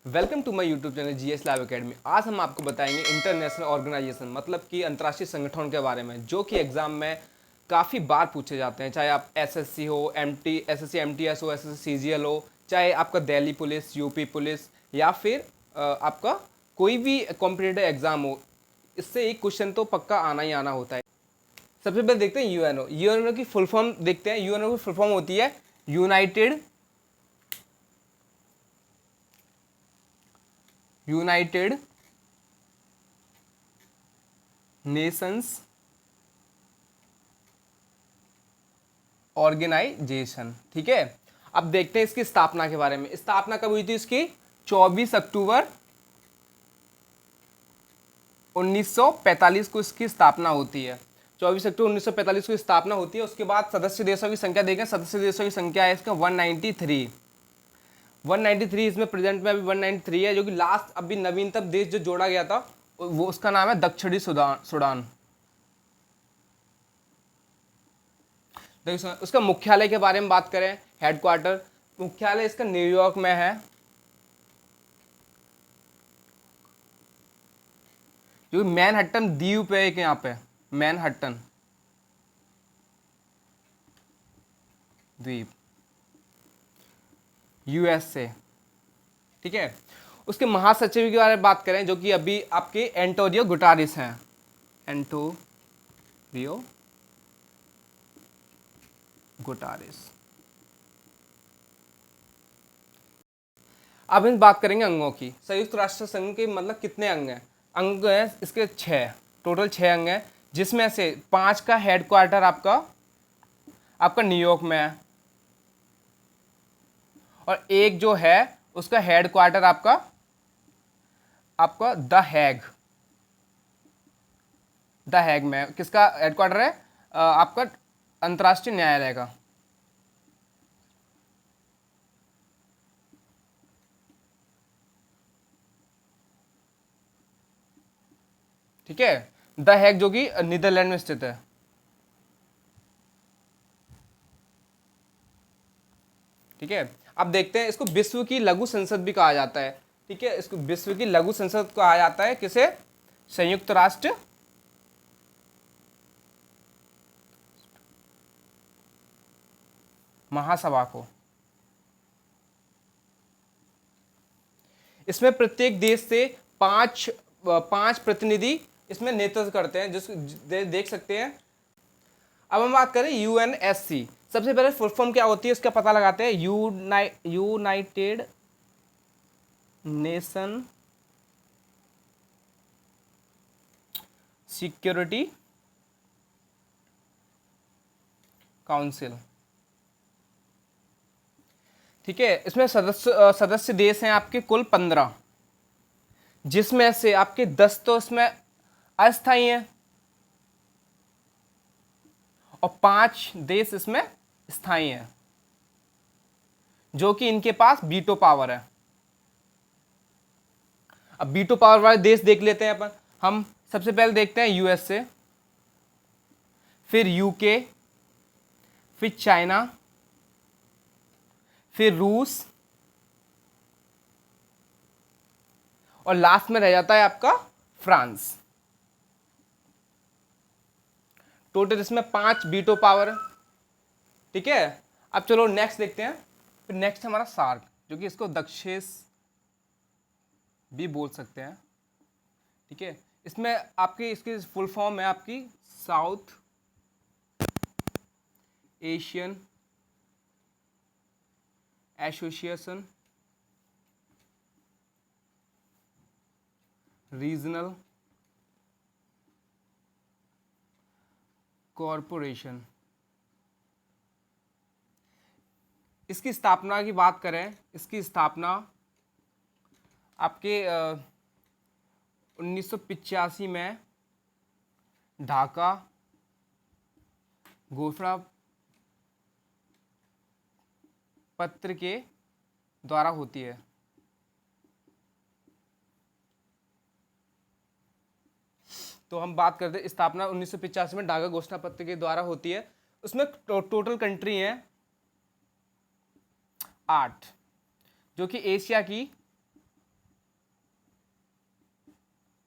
Welcome to my YouTube channel GS live academy. आज हम आपको बताएंगे इंटरनेशनल ऑर्गेनाइजेशन मतलब कि अंतर्राष्ट्रीय संगठन के बारे में, जो कि एग्जाम में काफ़ी बार पूछे जाते हैं। चाहे आप एसएससी हो, एसएससी एमटीएस हो, एसएससी सीजीएल हो, चाहे आपका दिल्ली पुलिस, यूपी पुलिस, या फिर आपका कोई भी कॉम्पिटिटिव एग्जाम हो, इससे एक क्वेश्चन तो पक्का आना ही आना होता है। सबसे पहले देखते हैं यूएनओ। यूएनओ की फुल फॉर्म देखते हैं। यूएनओ की फुल फॉर्म होती है यूनाइटेड नेशंस ऑर्गेनाइजेशन। ठीक है, अब देखते हैं इसकी स्थापना के बारे में। स्थापना कब हुई थी इसकी? 24 अक्टूबर 1945 को इसकी स्थापना होती है। 24 अक्टूबर 1945 को स्थापना होती है। उसके बाद सदस्य देशों की संख्या देखें। सदस्य देशों की संख्या है इसका 193। 193 इसमें प्रेजेंट में अभी 193 है, जो कि लास्ट अभी नवीनतम देश जो जोड़ा गया था वो उसका नाम है दक्षिणी सूडान। उसका मुख्यालय के बारे में बात करें, हेडक्वार्टर, मुख्यालय इसका न्यूयॉर्क में है, जो मैनहट्टन द्वीप पे एक यहाँ पे मैनहट्टन द्वीप, यूएसए। ठीक है, उसके महासचिव के बारे में बात करें, जो कि अभी आपके एंटोनियो गुटारेस हैं। एंटोनियो गुटारेस। अब हम बात करेंगे अंगों की। संयुक्त राष्ट्र संघ के मतलब कितने अंग हैं? अंग हैं इसके 6, टोटल 6 अंग हैं, जिसमें से 5 का हेडक्वार्टर आपका न्यूयॉर्क में है, और एक जो है उसका हेडक्वार्टर आपका द हैग में। किसका हेडक्वार्टर है? आपका अंतर्राष्ट्रीय न्यायालय का। ठीक है, द हैग जो कि नीदरलैंड में स्थित है। ठीक है, अब देखते हैं, इसको विश्व की लघु संसद भी कहा जाता है। ठीक है, इसको विश्व की लघु संसद कहा जाता है। किसे? संयुक्त राष्ट्र महासभा को। इसमें प्रत्येक देश से पांच प्रतिनिधि इसमें नेतृत्व करते हैं, जिसको देख सकते हैं। अब हम बात करें यूएनएससी। सबसे पहले फुल फॉर्म क्या होती है इसका पता लगाते हैं। United nation security council. ठीक है, इसमें सदस्य देश हैं आपके कुल 15, जिसमें से आपके 10 तो इसमें अस्थायी हैं और 5 देश इसमें स्थायी हैं, जो कि इनके पास वीटो पावर है। अब वीटो पावर वाले देश देख लेते हैं अपन। हम सबसे पहले देखते हैं यूएसए, फिर यूके, फिर चाइना, फिर रूस, और लास्ट में रह जाता है आपका फ्रांस। टोटल इसमें 5 वीटो पावर। ठीक है, अब चलो नेक्स्ट देखते हैं। फिर नेक्स्ट हमारा सार्क, जो कि इसको दक्षेस भी बोल सकते हैं। ठीक है, इसमें आपकी इसकी फुल फॉर्म है आपकी south Asian association regional corporation. इसकी स्थापना की बात करें, इसकी स्थापना आपके 1985 में ढाका घोषणा पत्र के द्वारा होती है। तो हम बात करते हैं स्थापना 1985 में ढाका घोषणा पत्र के द्वारा होती है। उसमें टोटल कंट्री हैं 8, जो कि एशिया की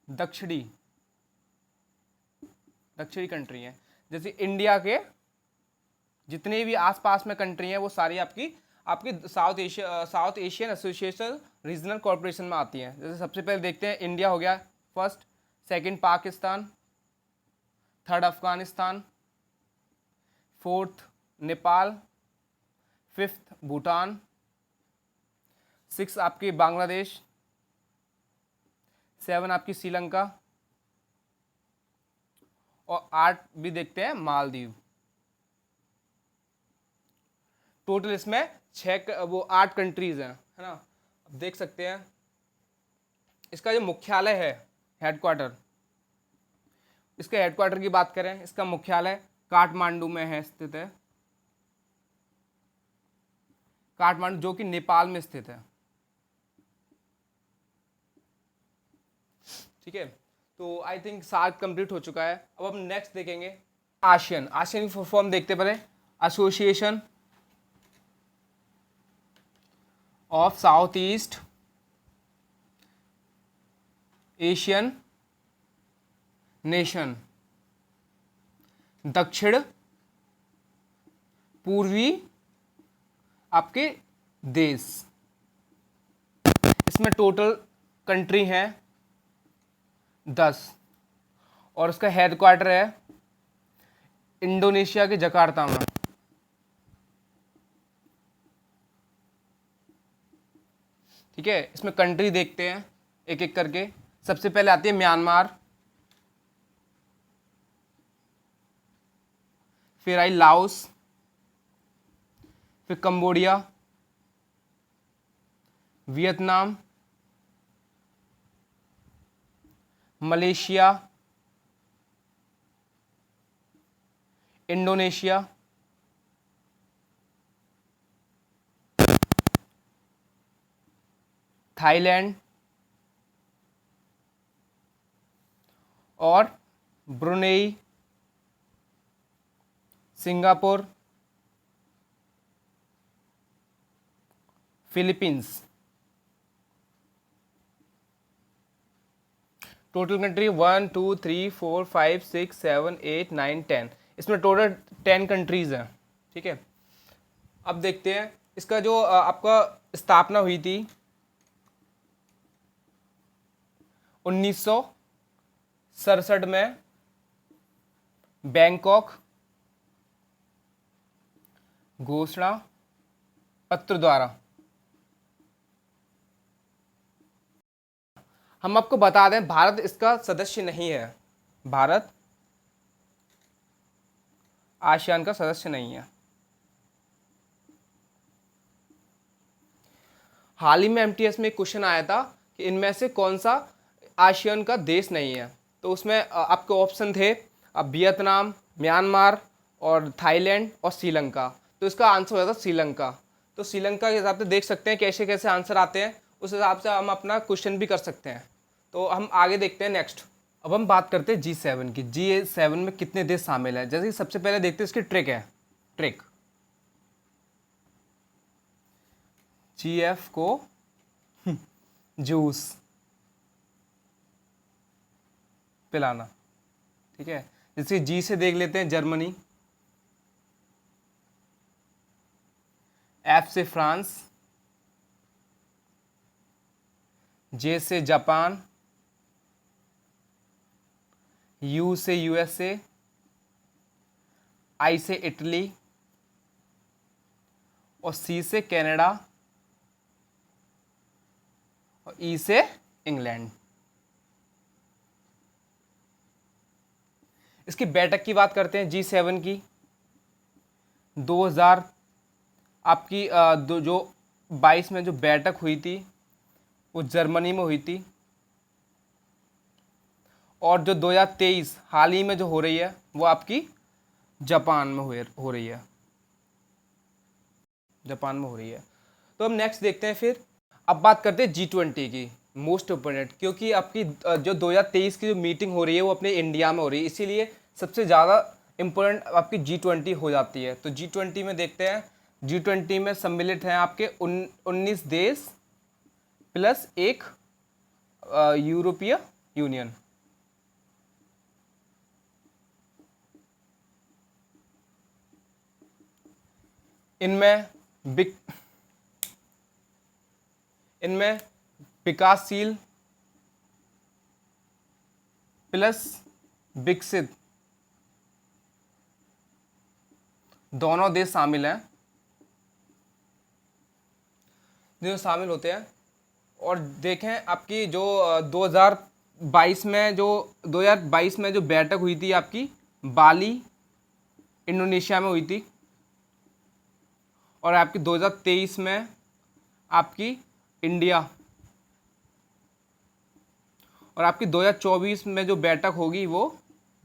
दक्षिणी दक्षिणी कंट्री हैं। जैसे इंडिया के जितने भी आसपास में कंट्री हैं वो सारी आपकी आपकी south Asian association regional corporation में आती हैं। जैसे सबसे पहले देखते हैं, इंडिया हो गया first, second Pakistan, third Afghanistan, fourth Nepal, fifth Bhutan, six आपकी बांग्लादेश, सेवन आपकी श्रीलंका, और 8 भी देखते हैं मालदीव। टोटल इसमें 8 कंट्रीज हैं, है ना। अब देख सकते हैं इसका जो मुख्यालय है, हेडक्वार्टर, इसके हेडक्वार्टर की बात करें, इसका मुख्यालय काठमांडू में है, स्थित है काठमांडू, जो कि नेपाल में स्थित है। ठीक है, तो आई थिंक 7 कंप्लीट हो चुका है। अब हम नेक्स्ट देखेंगे आसियान। आसियान की फुल फॉर्म देखते पहले, association of south east Asian nation, दक्षिण पूर्वी आपके देश। इसमें टोटल कंट्री हैं 10 और उसका हेडक्वार्टर है इंडोनेशिया के जकार्ता में। ठीक है, इसमें कंट्री देखते हैं एक एक करके। सबसे पहले आती है म्यांमार, फिर आई लाओस, फिर Cambodia, Vietnam, Malaysia, Indonesia, Thailand और Brunei, Singapore, Philippines. Total country 1 2 3 4 5 6 7 8 9 10, इसमें टोटल 10 कंट्रीज हैं। ठीक है, अब देखते हैं इसका जो आपका स्थापना हुई थी 1967 में बैंकॉक घोषणा पत्र द्वारा। हम आपको बता दें भारत इसका सदस्य नहीं है, भारत आसियान का सदस्य नहीं है। हाल ही में एमटीएस में एक क्वेश्चन आया था कि इनमें से कौन सा आसियान का देश नहीं है, तो उसमें आपके ऑप्शन थे वियतनाम, म्यांमार और थाईलैंड और श्रीलंका। तो इसका आंसर हो जाता श्रीलंका। तो श्रीलंका के हिसाब से देख सकते हैं कैसे कैसे आंसर आते हैं, उस हिसाब से हम अपना क्वेश्चन भी कर सकते हैं। तो हम आगे देखते हैं नेक्स्ट। अब हम बात करते हैं G7 की। G7 में कितने देश शामिल हैं। जैसे कि सबसे पहले देखते हैं इसकी ट्रिक है, ट्रिक GF को जूस पिलाना। ठीक है, जैसे जी से देख लेते हैं जर्मनी, एफ से फ्रांस, जे से जापान, यू से यूएसए, आई से इटली और सी से कनाडा और ई से इंग्लैंड। इसकी बैठक की बात करते हैं G7 की। 2000 आपकी जो 22 में जो बैठक हुई थी वो जर्मनी में हुई थी, और जो 2023 हाल ही में जो हो रही है वो आपकी जापान में हो रही है, जापान में हो रही है। तो हम नेक्स्ट देखते हैं फिर। अब बात करते हैं G20 की, मोस्ट इम्पोर्टेंट, क्योंकि आपकी जो 2023 की जो मीटिंग हो रही है वो अपने इंडिया में हो रही है, इसीलिए सबसे ज़्यादा इम्पोर्टेंट आपकी G20 हो जाती है। तो G20 में देखते हैं, G20 में सम्मिलित हैं आपके 19 देश प्लस एक यूरोपीय यूनियन। इनमें विक इनमें विकासशील प्लस विकसित दोनों देश शामिल हैं, जो शामिल होते हैं। और देखें आपकी जो 2022 में जो बैठक हुई थी आपकी बाली इंडोनेशिया में हुई थी, और आपकी 2023 में आपकी इंडिया, और आपकी 2024 में जो बैठक होगी वो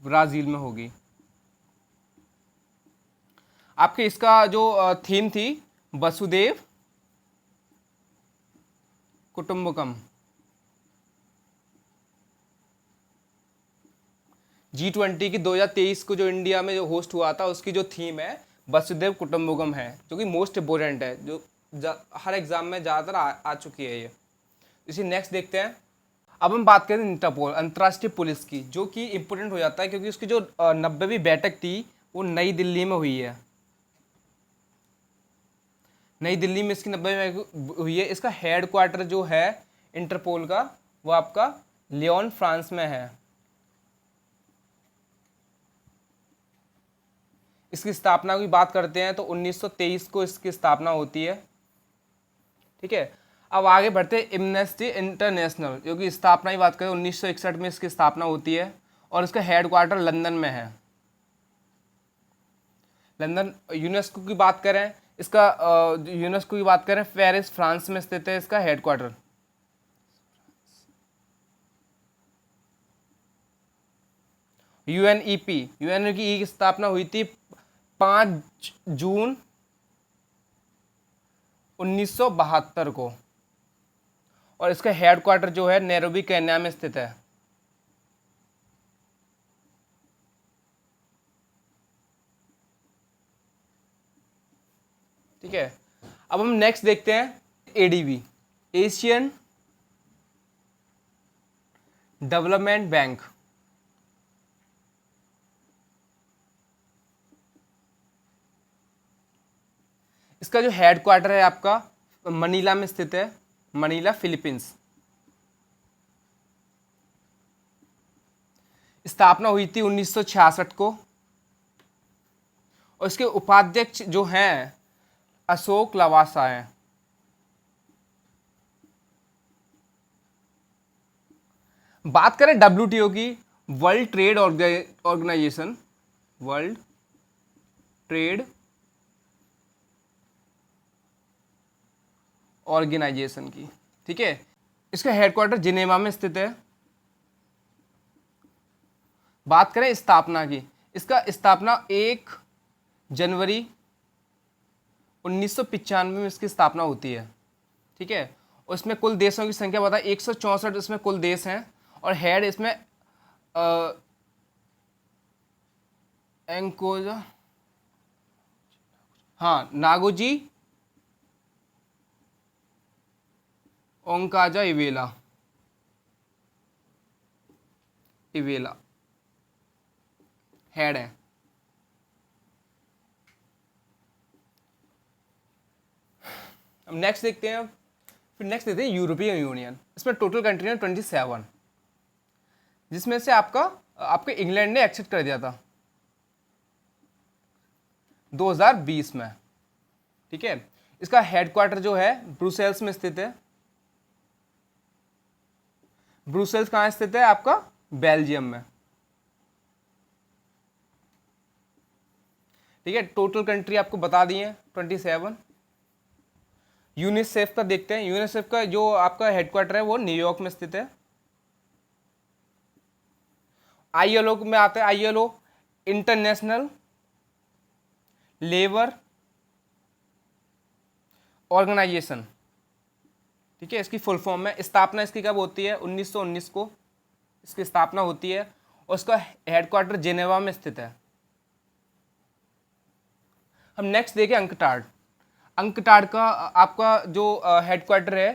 ब्राज़ील में होगी। आपके इसका जो थीम थी वसुदेव कुटुंबकम। G20 की 2023 को जो इंडिया में जो होस्ट हुआ था उसकी जो थीम है वसुदेव कुटुंबकम है, जो कि मोस्ट इम्पोर्टेंट है, जो हर एग्जाम में ज़्यादातर आ चुकी है ये। इसी नेक्स्ट देखते हैं। अब हम बात करें इंटरपोल, अंतर्राष्ट्रीय पुलिस की, जो कि इम्पोर्टेंट हो जाता है क्योंकि उसकी जो 90वीं बैठक थी वो नई दिल्ली में हुई है। नई दिल्ली में इसकी 90वीं हुई है। इसका हेड क्वार्टर जो है इंटरपोल का वो आपका लियोन फ्रांस में है। इसकी स्थापना की बात करते हैं तो 1923 को इसकी स्थापना होती है। ठीक है, अब आगे बढ़ते हैं एमनेस्टी इंटरनेशनल, जो कि स्थापना की बात करें 1961 में इसकी स्थापना होती है, और इसका हेड क्वार्टर लंदन में है। लंदन। यूनेस्को की बात करें, इसका यूनेस्को की बात करें पेरिस फ्रांस में स्थित है इसका हेड क्वार्टर। यूएनईपी की स्थापना हुई थी 5 जून 1972 को, और इसका हेड क्वार्टर जो है नैरोबी केन्या में स्थित है। ठीक है, अब हम नेक्स्ट देखते हैं एडीबी, एशियन डेवलपमेंट बैंक। इसका जो हेड क्वार्टर है आपका मनीला में स्थित है, मनीला फिलीपींस। स्थापना हुई थी 1966 को, और इसके उपाध्यक्ष जो हैं अशोक लवासा हैं। बात करें WTO की, world trade organisation, world trade organisation की। ठीक है, इसका हेडक्वार्टर जिनेवा में स्थित है। बात करें स्थापना की, इसका स्थापना 1 जनवरी 1995 में इसकी स्थापना होती है। ठीक है, उसमें कुल देशों की संख्या बता 164 इसमें कुल देश हैं, और हेड इसमें एंकोजा, हाँ, नागोजी ओंकाजा इवेला हेड है। अब नेक्स्ट देखते हैं, फिर नेक्स्ट देखते हैं यूरोपियन यूनियन। इसमें टोटल कंट्री है 27, जिसमें से आपके इंग्लैंड ने एक्सेप्ट कर दिया था 2020 में। ठीक है, इसका हेडक्वार्टर जो है ब्रुसेल्स में स्थित है। ब्रुसेल्स कहाँ स्थित है आपका? बेल्जियम में। ठीक है, टोटल कंट्री आपको बता दी है 27। यूनिसेफ का देखते हैं। यूनिसेफ का जो आपका हेडक्वार्टर है वो न्यूयॉर्क में स्थित है। ILO में आते हैं, ILO इंटरनेशनल लेबर ऑर्गेनाइजेशन। ठीक है, इसकी फुल फॉर्म में स्थापना इसकी कब होती है? 1919 को इसकी स्थापना होती है, और उसका हेडक्वार्टर जेनेवा में स्थित है। हम नेक्स्ट देखें अंकटाड। अंकटाड का आपका जो हेडक्वार्टर है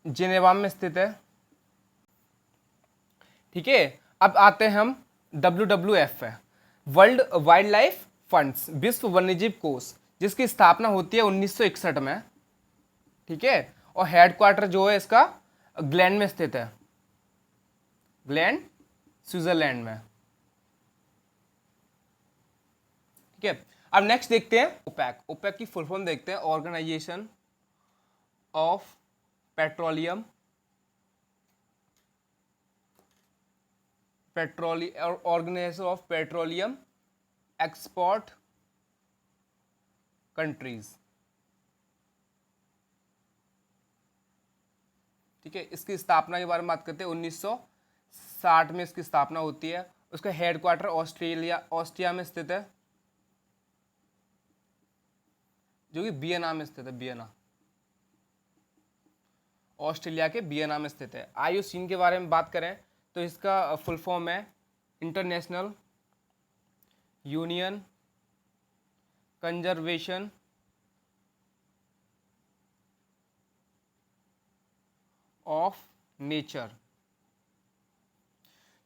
जिनेवा में स्थित है। ठीक है, अब आते हैं हम WWF है, वर्ल्ड वाइल्ड लाइफ फंड्स, विश्व वन्यजीव कोष, जिसकी स्थापना होती है 1961 में। ठीक है, और हेडक्वार्टर जो है इसका ग्लैंड में स्थित है, ग्लैंड स्विट्जरलैंड में। ठीक है, अब नेक्स्ट देखते हैं ओपेक। ओपेक की फुल फॉर्म देखते हैं, organisation of petroleum organisation of petroleum export countries. ठीक है, इसकी स्थापना के बारे में बात करते हैं, 1960 में इसकी स्थापना होती है। उसका हेडक्वार्टर ऑस्ट्रिया में स्थित है, जो कि वियना में स्थित है, वियना, ऑस्ट्रेलिया के वियना में स्थित है। आईयूसीएन के बारे में बात करें तो इसका फुल फॉर्म है international union conservation of nature,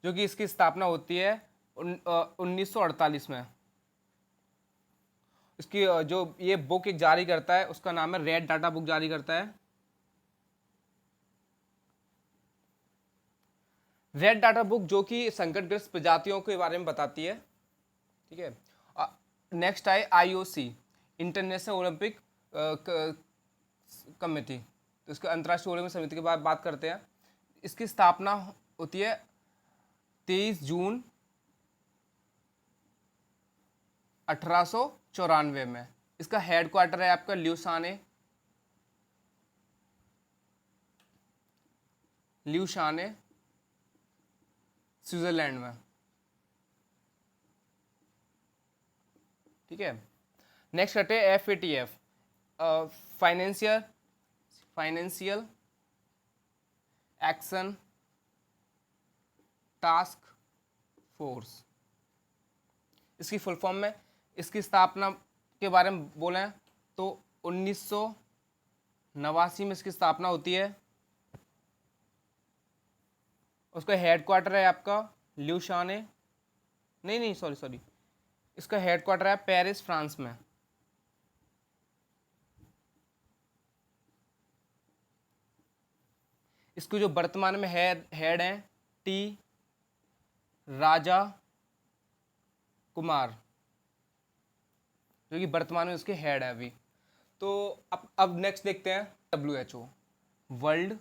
जो कि इसकी स्थापना होती है 1948 में। इसकी जो ये बुक एक जारी करता है उसका नाम है रेड डाटा बुक जारी करता है। रेड डाटा बुक जो कि संकटग्रस्त प्रजातियों के बारे में बताती है। ठीक है, नेक्स्ट आए आईओसी, इंटरनेशनल ओलंपिक कमेटी, तो इसके अंतर्राष्ट्रीय ओलंपिक समिति के बाद बात करते हैं। इसकी स्थापना होती है 23 जून 1894 में। इसका हेडक्वार्टर है आपका ल्यूसाने स्विट्जरलैंड में। ठीक है, नेक्स्ट करते हैं FATF, financial action task force. इसकी फुल फॉर्म में इसकी स्थापना के बारे में बोलें तो 1989 में इसकी स्थापना होती है। उसका हेडक्वार्टर है आपका ल्यूशाने, नहीं सॉरी, इसका हेडक्वार्टर है पेरिस, फ्रांस में। इसको जो वर्तमान में हेड हैं टी राजा कुमार, जो कि वर्तमान में उसके हेड है अभी। तो अब नेक्स्ट देखते हैं WHO, वर्ल्ड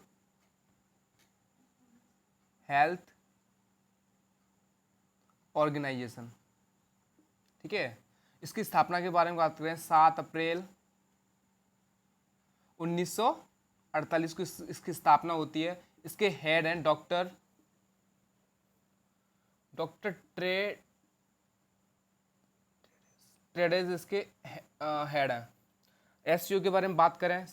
हेल्थ ऑर्गेनाइजेशन। ठीक है, इसकी स्थापना के बारे में बात करें 7 अप्रैल 1948 को इसकी स्थापना होती है। इसके हेड हैं डॉक्टर ट्रेडेज, इसके हेड हैं। SCO के बारे में बात करें,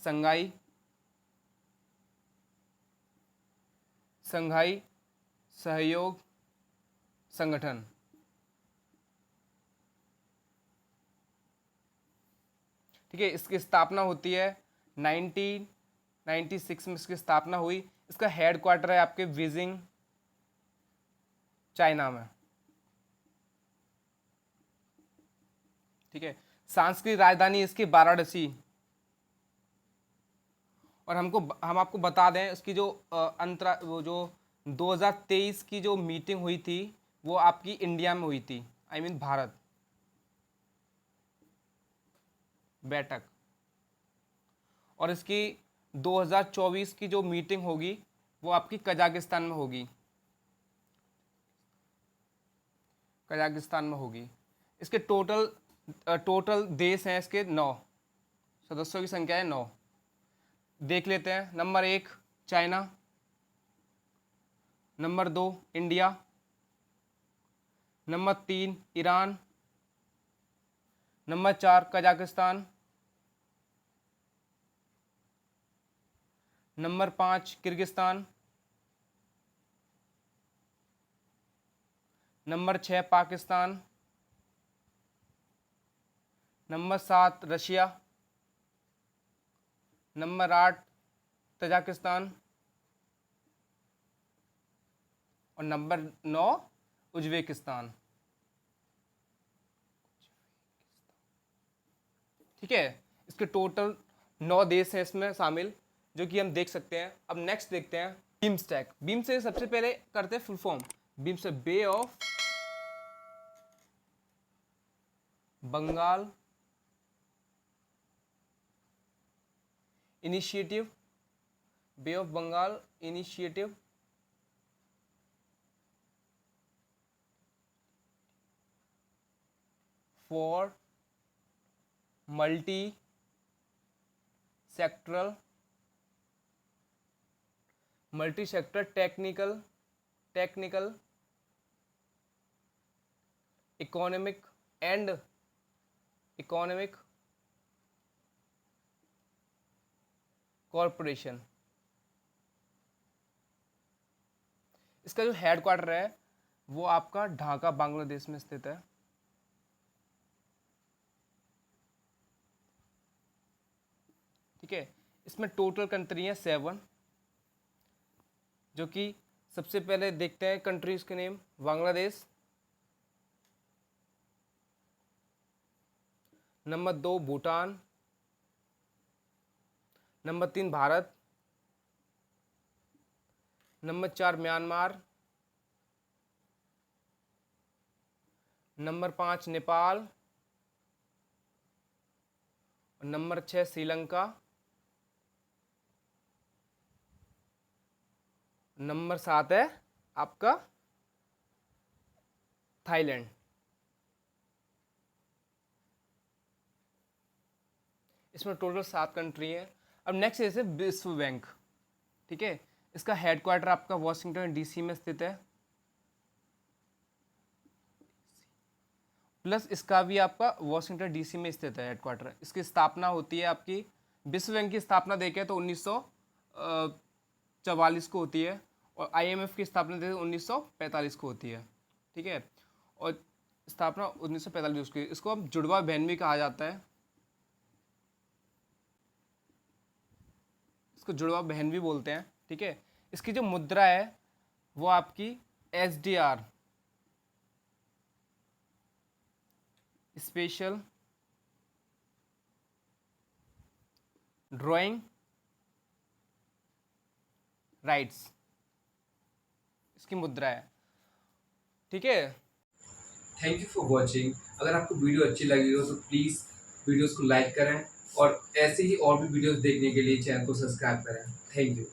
संघाई सहयोग संगठन। ठीक है, इसकी स्थापना होती है 1996 में इसकी स्थापना हुई। इसका हेडक्वार्टर है आपके बीजिंग, चाइना में। ठीक है, सांस्कृतिक राजधानी इसकी वाराणसी। और हम आपको बता दें इसकी जो वो जो 2023 की जो मीटिंग हुई थी वो आपकी इंडिया में हुई थी, आई मीन भारत, बैठक। और इसकी 2024 की जो मीटिंग होगी वो आपकी कजाकिस्तान में होगी, इसके टोटल देश हैं इसके 9, सदस्यों की संख्या है 9। देख लेते हैं। Number 1 China, number 2 India, number 3 Iran, number 4 Kazakhstan, number 5 Kyrgyzstan, number 6 Pakistan, number 7 Russia, number 8 Tajikistan, और नंबर 9 उज्बेकिस्तान। ठीक है, इसके टोटल 9 देश हैं इसमें शामिल, जो कि हम देख सकते हैं। अब नेक्स्ट देखते हैं बीमस्टेक। बीमस्टेक सबसे पहले करते हैं full form. BIMSTEC bay of Bengal initiative, bay of Bengal initiative for multi sectoral technical economic corporation. इसका जो हेडक्वार्टर है वो आपका ढाका बांग्लादेश में स्थित है। ठीक है, इसमें टोटल कंट्री है 7, जो कि सबसे पहले देखते हैं कंट्रीज के name. Bangladesh, number 2 Bhutan, number 3 Bharat, number 4 Myanmar, number 5 Nepal, number 6 Sri Lanka, number 7 है आपका थाईलैंड। इसमें टोटल 7 कंट्री है। अब नेक्स्ट जैसे विश्व बैंक। ठीक है, इसका हेडक्वार्टर आपका वॉशिंगटन डीसी में स्थित है, प्लस इसका भी आपका वॉशिंगटन डीसी में स्थित है हेडक्वार्टर। इसकी स्थापना होती है आपकी, विश्व बैंक की स्थापना देखें तो 1944 को होती है, और आईएमएफ की स्थापना देखें 1945 को होती है। ठीक है, और स्थापना 1945 की। इसको हम जुड़वा बहन भी कहा जाता है, इसको जुड़वा बहन भी बोलते हैं। ठीक है, इसकी जो मुद्रा है वो आपकी एसडीआर, स्पेशल ड्राइंग राइट्स, इसकी मुद्रा है। ठीक है, थैंक यू फॉर वॉचिंग। अगर आपको वीडियो अच्छी लगी हो तो प्लीज़ वीडियोस को लाइक करें और ऐसे ही और भी वीडियोस देखने के लिए चैनल को सब्सक्राइब करें। Thank you.